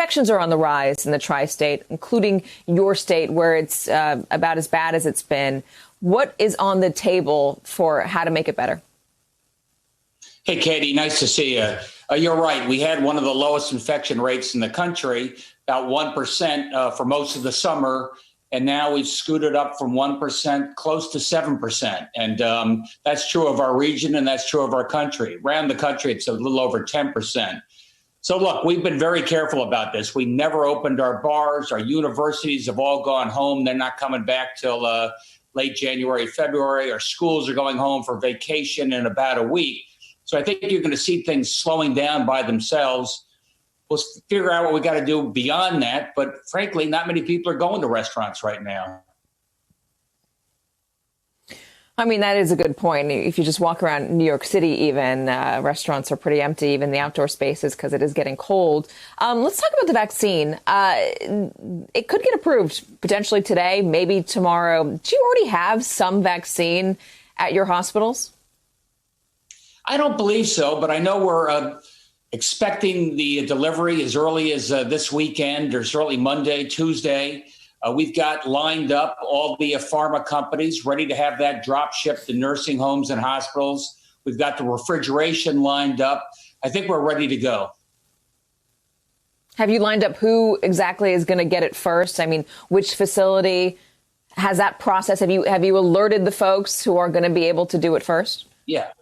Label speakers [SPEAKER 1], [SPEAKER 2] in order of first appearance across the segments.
[SPEAKER 1] infections are on the rise in the tri-state, including your state, where it's about as bad as it's been. What is on the table for how to make it better?
[SPEAKER 2] Hey, Katie, nice to see you. You're right. We had one of the lowest infection rates in the country, about 1% for most of the summer. And now we've scooted up from 1% close to 7%. And that's true of our region, and that's true of our country. Around the country, it's a little over 10%. So, look, we've been very careful about this. We never opened our bars. Our universities have all gone home. They're not coming back till late January, February. Our schools are going home for vacation in about a week. So I think you're going to see things slowing down by themselves. We'll figure out what we got to do beyond that. But frankly, not many people are going to restaurants right now.
[SPEAKER 1] I mean, that is a good point. If you just walk around New York City, even restaurants are pretty empty, even the outdoor spaces, because it is getting cold. Let's talk about the vaccine. It could get approved potentially today, maybe tomorrow. Do you already have some vaccine at your hospitals?
[SPEAKER 2] I don't believe so, but I know we're expecting the delivery as early as this weekend, or certainly Monday, Tuesday. We've got lined up all the pharma companies ready to have that drop shipped to nursing homes and hospitals. We've got the refrigeration lined up. I think we're ready to go.
[SPEAKER 1] Have you lined up who exactly is going to get it first? I mean, which facility has that process? Have you alerted the folks who are going to be able to do it first?
[SPEAKER 2] Yeah.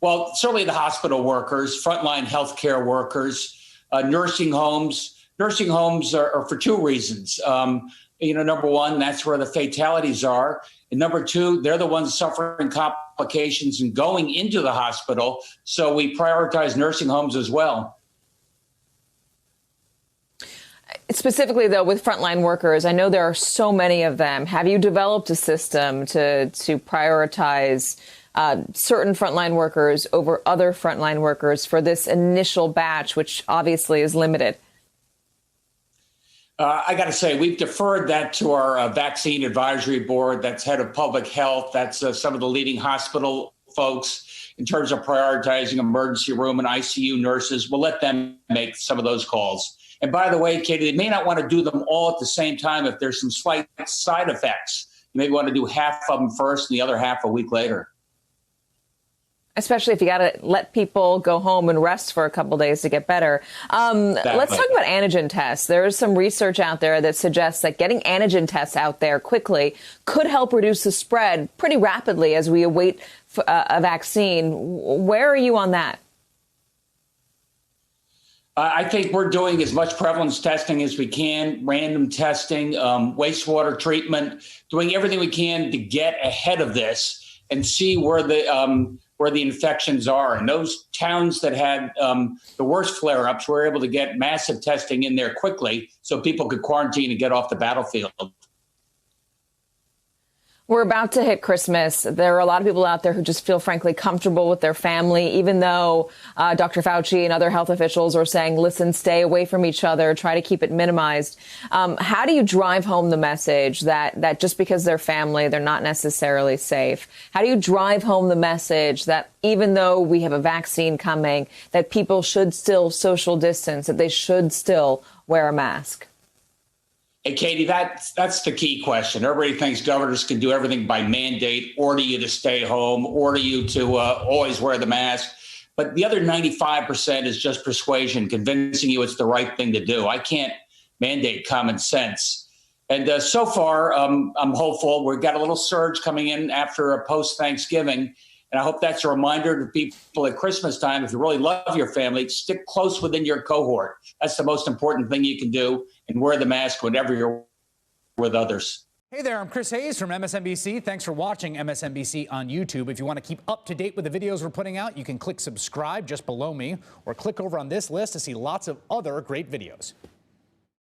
[SPEAKER 2] Well, certainly the hospital workers, frontline healthcare workers, nursing homes. Nursing homes are for two reasons. Number one, that's where the fatalities are. And number two, they're the ones suffering complications and going into the hospital. So we prioritize nursing homes as well.
[SPEAKER 1] Specifically, though, with frontline workers, I know there are so many of them. Have you developed a system to prioritize certain frontline workers over other frontline workers for this initial batch, which obviously is limited?
[SPEAKER 2] I got to say, we've deferred that to our vaccine advisory board. That's head of public health. That's some of the leading hospital folks in terms of prioritizing emergency room and ICU nurses. We'll let them make some of those calls. And by the way, Katie, they may not want to do them all at the same time if there's some slight side effects. You maybe want to do half of them first and the other half a week later.
[SPEAKER 1] Especially if you got to let people go home and rest for a couple of days to get better. Let's talk about antigen tests. There is some research out there that suggests that getting antigen tests out there quickly could help reduce the spread pretty rapidly as we await a vaccine. Where are you on that?
[SPEAKER 2] I think we're doing as much prevalence testing as we can, random testing, wastewater treatment, doing everything we can to get ahead of this and see where the infections are. And those towns that had the worst flare-ups were able to get massive testing in there quickly so people could quarantine and get off the battlefield.
[SPEAKER 1] We're about to hit Christmas. There are a lot of people out there who just feel, frankly, comfortable with their family, even though Dr. Fauci and other health officials are saying, listen, stay away from each other, try to keep it minimized. How do you drive home the message that just because they're family, they're not necessarily safe? How do you drive home the message that even though we have a vaccine coming, that people should still social distance, that they should still wear a mask?
[SPEAKER 2] Hey, Katie, that's the key question. Everybody thinks governors can do everything by mandate, order you to stay home, order you to always wear the mask. But the other 95% is just persuasion, convincing you it's the right thing to do. I can't mandate common sense. And so far, I'm hopeful. We've got a little surge coming in after a post-Thanksgiving. And I hope that's a reminder to people at Christmas time, if you really love your family, stick close within your cohort. That's the most important thing you can do, and wear the mask whenever you're with others.
[SPEAKER 3] Hey there, I'm Chris Hayes from MSNBC. Thanks for watching MSNBC on YouTube. If you want to keep up to date with the videos we're putting out, you can click subscribe just below me, or click over on this list to see lots of other great videos.